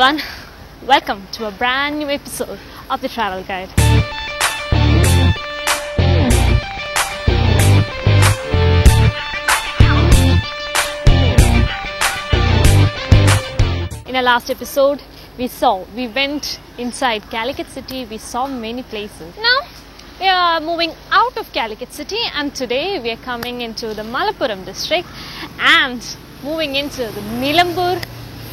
everyone, welcome to a brand new episode of the Travel Guide. In our last episode, we went inside Calicut city, we saw many places. Now we are moving out of Calicut city and today we are coming into the Malappuram district and moving into the Nilambur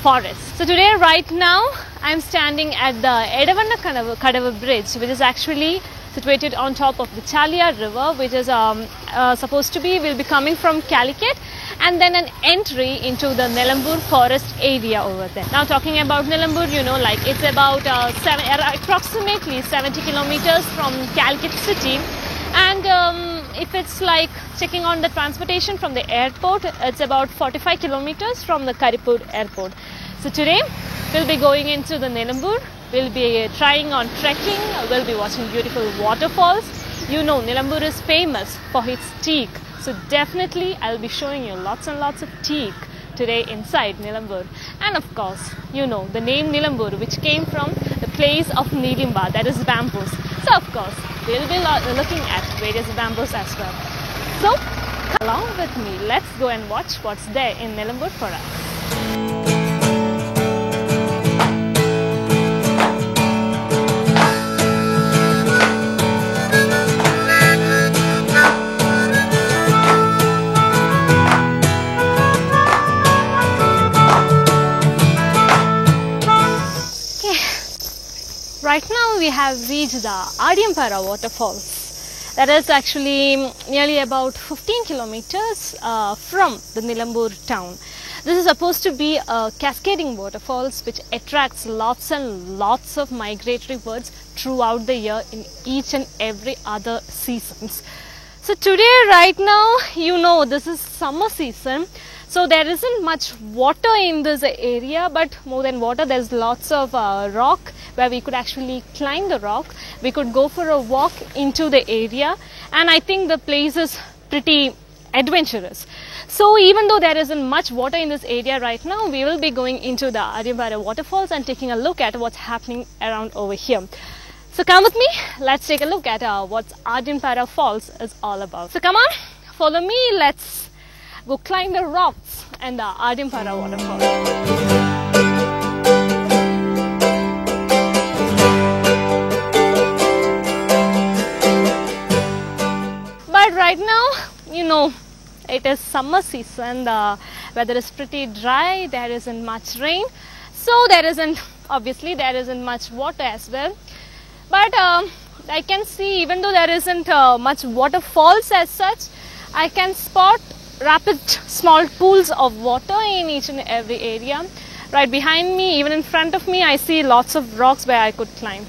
forest. So today right now I am standing at the Edavanna Kadavu bridge, which is actually situated on top of the Chaliyaar river, which is will be coming from Calicut, and then an entry into the Nilambur forest area over there. Now talking about Nilambur, you know, like it's about approximately 70 kilometers from Calicut city, and if it's like checking on the transportation from the airport, it's about 45 kilometers from the Karipur airport. So today we'll be going into the Nilambur, we'll be trying on trekking, we'll be watching beautiful waterfalls. You know, Nilambur is famous for its teak, so definitely I'll be showing you lots and lots of teak today inside Nilambur. And of course, you know, the name Nilambur, which came from the place of Nilimba, that is bamboos. So of course, we'll be looking at various bamboos as well. So come along with me, let's go and watch what's there in Nilambur for us. Right now we have reached the Adiyampara waterfalls. That is actually nearly about 15 kilometers from the Nilambur town. This is supposed to be a cascading waterfalls which attracts lots and lots of migratory birds throughout the year in each and every other seasons. So today right now, you know, this is summer season. So there isn't much water in this area, but more than water, there's lots of rock where we could actually climb the rock. We could go for a walk into the area, and I think the place is pretty adventurous. So even though there isn't much water in this area right now, we will be going into the Adiyampara waterfalls and taking a look at what's happening around over here. So come with me, let's take a look at what Adiyampara Falls is all about. So come on, follow me, let's go climb the rocks and the Adiyampara waterfall. But right now, you know, it is summer season, the weather is pretty dry, there isn't much rain, so obviously there isn't much water as well. But I can see, even though there isn't much waterfalls as such, I can spot rapid small pools of water in each and every area. Right behind me, even in front of me, I see lots of rocks where I could climb.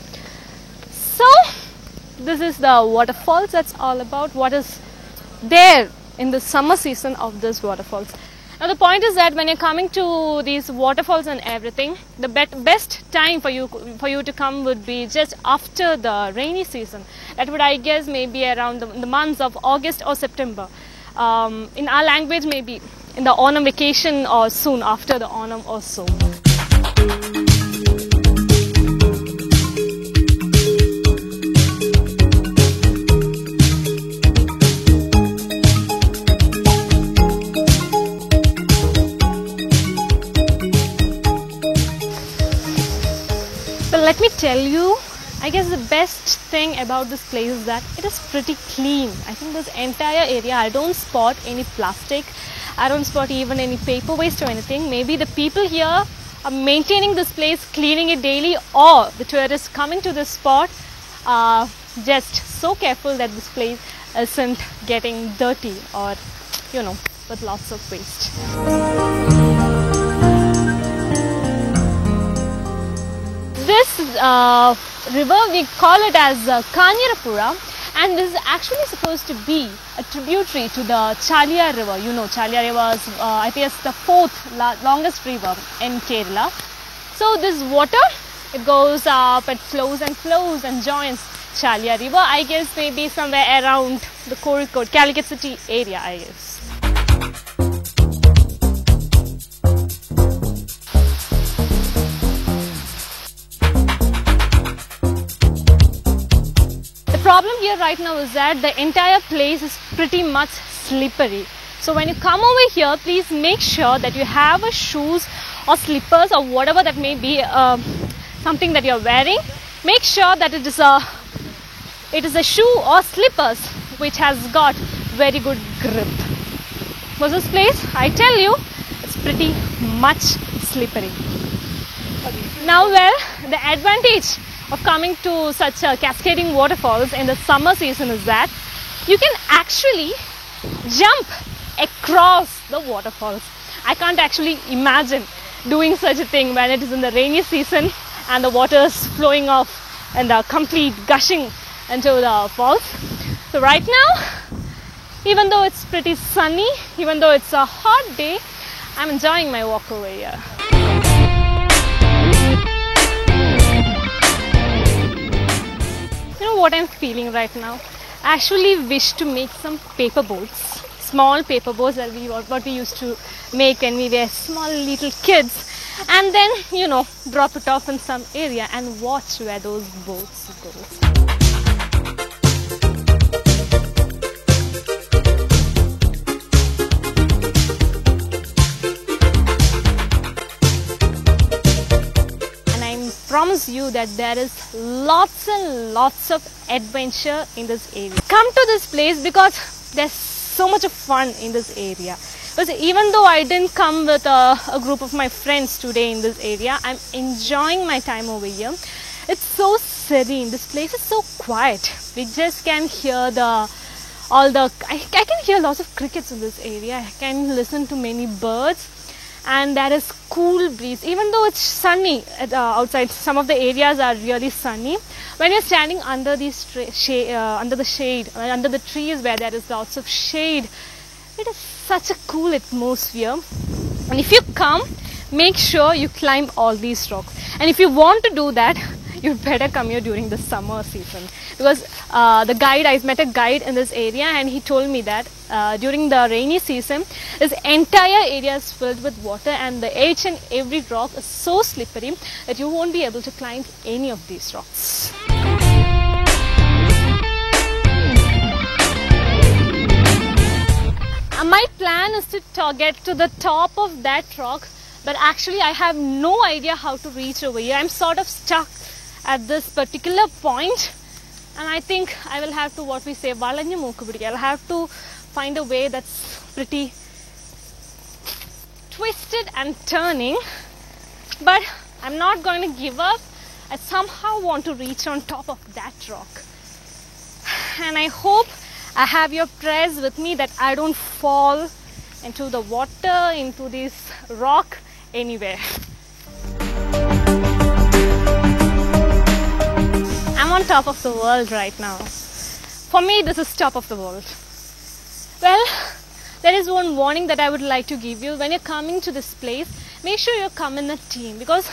So this is the waterfalls, that's all about what is there in the summer season of this waterfalls. Now the point is that when you're coming to these waterfalls and everything, the best time for you to come would be just after the rainy season. That would, I guess, maybe around the months of August or September. In our language, maybe in the Onam vacation or soon after the Onam or so. But let me tell you, I guess the best thing about this place is that it is pretty clean. I think this entire area, I don't spot any plastic, I don't spot even any paper waste or anything. Maybe the people here are maintaining this place, cleaning it daily, or the tourists coming to this spot are just so careful that this place isn't getting dirty or, you know, with lots of waste. This river, we call it as Kanyarapura, and this is actually supposed to be a tributary to the Chaliyaar river. You know, Chaliyaar river is, I think it's the fourth longest river in Kerala. So this water, it goes up, it flows and joins Chaliyaar river. I guess maybe somewhere around the Kozhikode, Calicut city area, I guess. problem here right now is that the entire place is pretty much slippery. So when you come over here, please make sure that you have a shoes or slippers or whatever that may be, something that you're wearing. Make sure that it is a shoe or slippers which has got very good grip. For this place, I tell you, it's pretty much slippery. Now, well, the advantage of coming to such cascading waterfalls in the summer season is that you can actually jump across the waterfalls. I can't actually imagine doing such a thing when it is in the rainy season and the water is flowing off and complete gushing into the falls. So right now, even though it's pretty sunny, even though it's a hot day, I'm enjoying my walk over here. You know what I'm feeling right now? I actually wish to make some paper boats, small paper boats that what we used to make when we were small little kids, and then, you know, drop it off in some area and watch where those boats go. Promise you that there is lots and lots of adventure in this area. Come to this place because there's so much of fun in this area. Because even though I didn't come with a group of my friends today in this area, I'm enjoying my time over here. It's so serene. This place is so quiet. We just can hear I can hear lots of crickets in this area. I can listen to many birds. And there is cool breeze. Even though it's sunny outside, some of the areas are really sunny. When you're standing under these under the trees where there is lots of shade, it is such a cool atmosphere. And if you come, make sure you climb all these rocks. And if you want to do that, you better come here during the summer season, because I met a guide in this area and he told me that during the rainy season this entire area is filled with water and each and every rock is so slippery that you won't be able to climb any of these rocks. My plan is to get to the top of that rock, but actually I have no idea how to reach over here. I'm sort of stuck at this particular point, and I think I will have to, what we say, I'll have to find a way that's pretty twisted and turning, but I'm not going to give up. I somehow want to reach on top of that rock, and I hope I have your prayers with me that I don't fall into the water, into this rock, anywhere. I'm on top of the world right now. For me, this is top of the world. Well, there is one warning that I would like to give you. When you're coming to this place, make sure you come in a team, because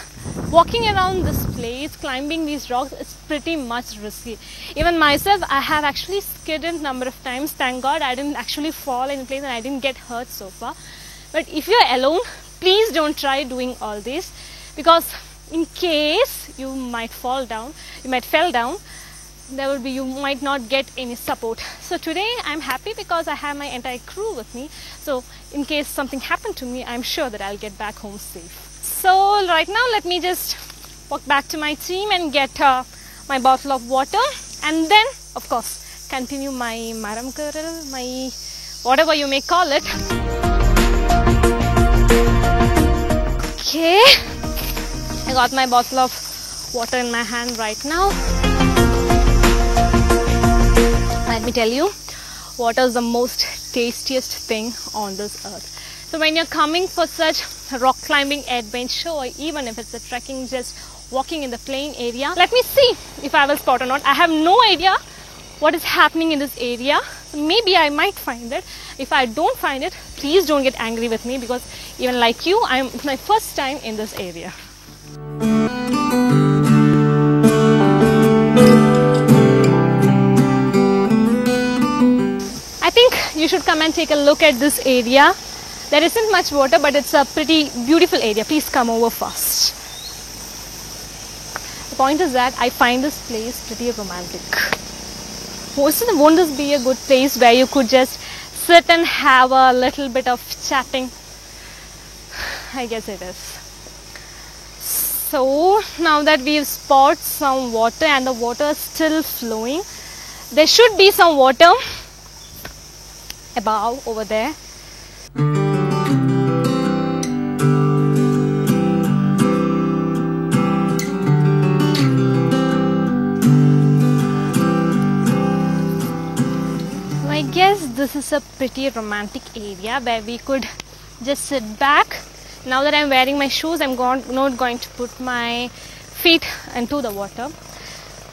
walking around this place, climbing these rocks, is pretty much risky. Even myself, I have actually skidded a number of times. Thank God I didn't actually fall in place and I didn't get hurt so far. But if you're alone, please don't try doing all this, because in case you might fall down, you might not get any support. So today I'm happy because I have my entire crew with me. So in case something happened to me, I'm sure that I'll get back home safe. So right now let me just walk back to my team and get my bottle of water, and then of course continue my maram karil, my whatever you may call it. Okay, I got my bottle of water in my hand right now. Let me tell you, water is the most tastiest thing on this earth. So when you're coming for such rock climbing adventure, or even if it's a trekking, just walking in the plain area, let me see if I will spot or not. I have no idea what is happening in this area. Maybe I might find it. If I don't find it, please don't get angry with me, because even like you, it's my first time in this area. I think you should come and take a look at this area. There isn't much water, but it's a pretty beautiful area. Please come over first. The point is that I find this place pretty romantic. won't this be a good place where you could just sit and have a little bit of chatting? I guess it is. So now that we've spotted some water and the water is still flowing, there should be some water above over there. I guess this is a pretty romantic area where we could just sit back. Now that I'm wearing my shoes, I'm not going to put my feet into the water.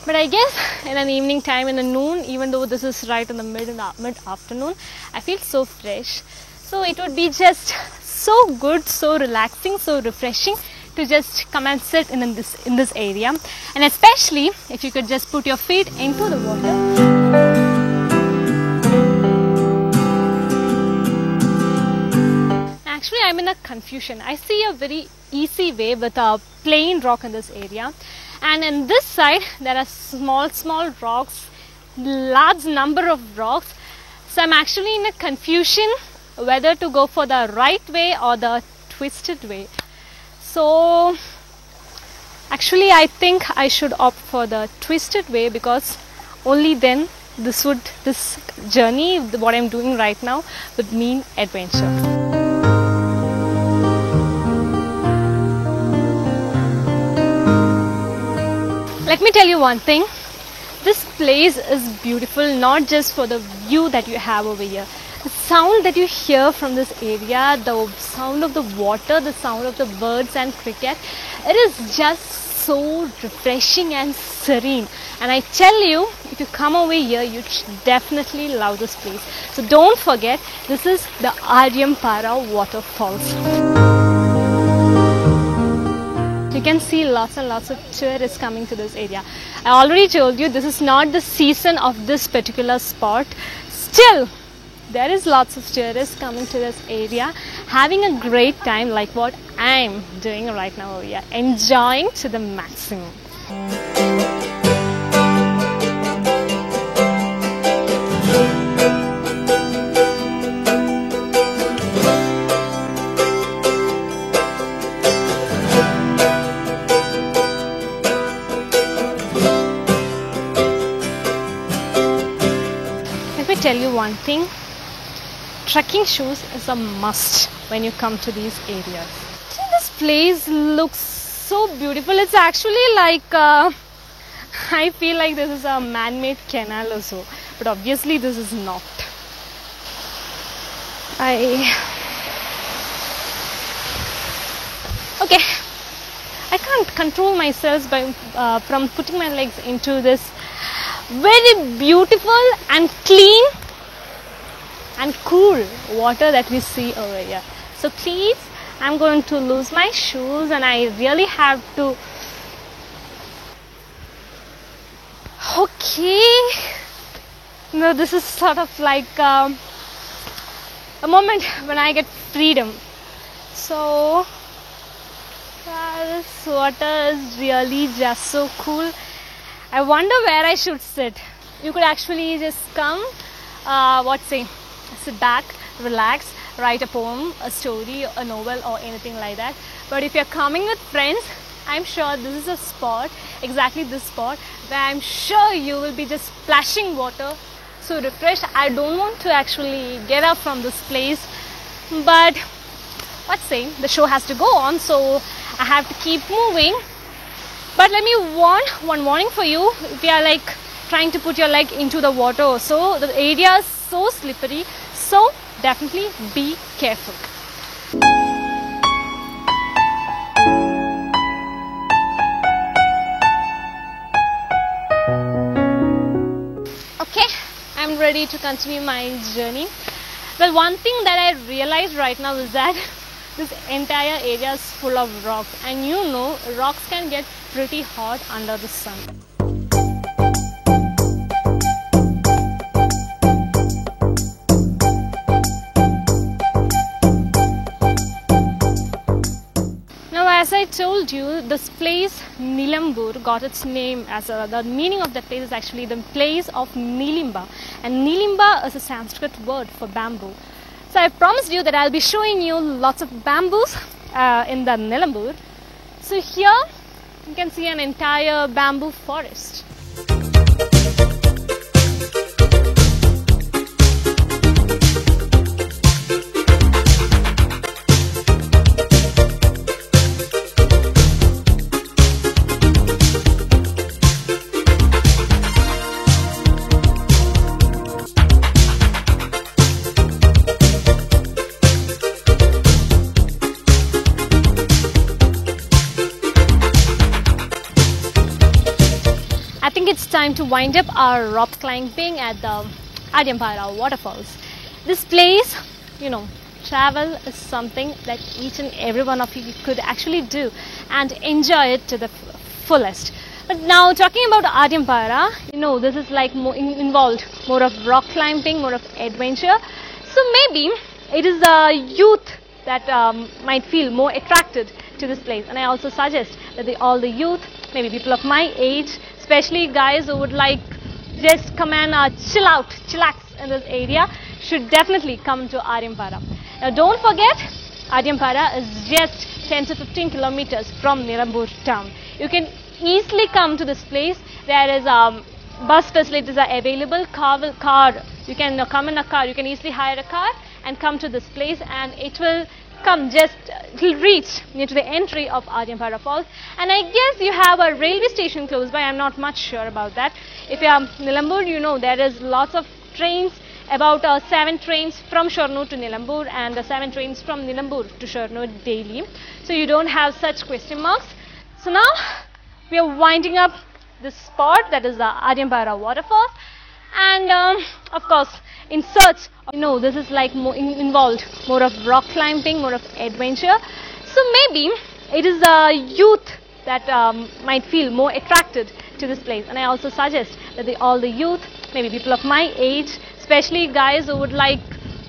But I guess in an evening time, in the noon, even though this is right in the mid-afternoon, I feel so fresh. So it would be just so good, so relaxing, so refreshing to just come and sit in this area. And especially if you could just put your feet into the water. Actually, I'm in a confusion. I see a very easy way with a plain rock in this area, and in this side there are small rocks, large number of rocks. So I'm actually in a confusion whether to go for the right way or the twisted way. So actually I think I should opt for the twisted way, because only then this journey, what I'm doing right now, would mean adventure. Let me tell you one thing, this place is beautiful not just for the view that you have over here. The sound that you hear from this area, the sound of the water, the sound of the birds and cricket, it is just so refreshing and serene. And I tell you, if you come over here, you definitely love this place. So don't forget, this is the Aryampara waterfalls. You can see lots and lots of tourists coming to this area. I already told you this is not the season of this particular spot. Still, there is lots of tourists coming to this area, having a great time like what I'm doing right now over here, enjoying to the maximum. Tell you one thing, trekking shoes is a must when you come to these areas. See, this place looks so beautiful. It's actually like I feel like this is a man-made canal or so, but obviously this is not. Okay, I can't control myself from putting my legs into this very beautiful and clean and cool water that we see over here. So please, I'm going to lose my shoes and I really have to. Okay, no, this is sort of like a moment when I get freedom. So this water is really just so cool. I wonder where I should sit. You could actually just come, sit back, relax, write a poem, a story, a novel or anything like that. But if you're coming with friends, I'm sure this is a spot, exactly this spot, where I'm sure you will be just splashing water, so refreshed. I don't want to actually get up from this place, but the show has to go on, so I have to keep moving. But let me one warning for you. If you are like trying to put your leg into the water or so, the area is so slippery, so definitely be careful. Okay, I'm ready to continue my journey. Well, one thing that I realized right now is that this entire area is full of rocks, and you know, rocks can get pretty hot under the sun. Now, as I told you, this place Nilambur got its name as the meaning of that place is actually the place of Nilimba, and Nilimba is a Sanskrit word for bamboo. So I promised you that I'll be showing you lots of bamboos in the Nilambur. So here you can see an entire bamboo forest. I think it's time to wind up our rock climbing at the Adiyampara waterfalls. This place, travel is something that each and every one of you could actually do and enjoy it to the fullest. But now talking about Adiyampara, this is like involved more of rock climbing, more of adventure. So maybe it is the youth that might feel more attracted to this place, and I also suggest that all the youth, maybe people of my age, especially guys who would like just come and chillax in this area, should definitely come to Adiyampara. Now don't forget, Adiyampara is just 10 to 15 kilometers from Nilambur town. You can easily come to this place. There is bus facilities are available, car, you can come in a car, you can easily hire a car and come to this place, and it will reach near to the entry of Adiyampara Falls. And I guess you have a railway station close by. I'm not much sure about that. If you are Nilambur, there is lots of trains, about 7 trains from Shornur to Nilambur and 7 trains from Nilambur to Shornur daily. So you don't have such question marks. So now we are winding up this spot, that is the Adiyampara waterfall. And of course, in search of, this is like involved more of rock climbing, more of adventure. So maybe it is the youth that might feel more attracted to this place, and I also suggest that all the youth, maybe people of my age, especially guys who would like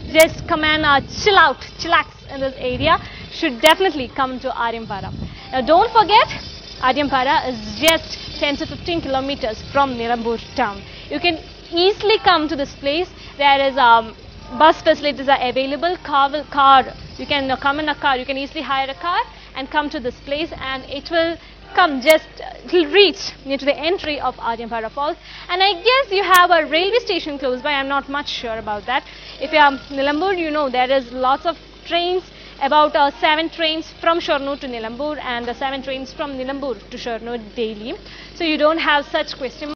just come and chillax in this area, should definitely come to Adiyampara. Now don't forget, Adiyampara is just 10 to 15 kilometers from Nilambur town. You can easily come to this place. There is bus facilities are available, car, you can come in a car, you can easily hire a car and come to this place, and it will reach near to the entry of Adiyampara Falls. And I guess you have a railway station close by. I'm not much sure about that. If you are Nilambur, there is lots of trains, about 7 trains from Shornur to Nilambur and 7 trains from Nilambur to Shornur daily. So you don't have such question marks.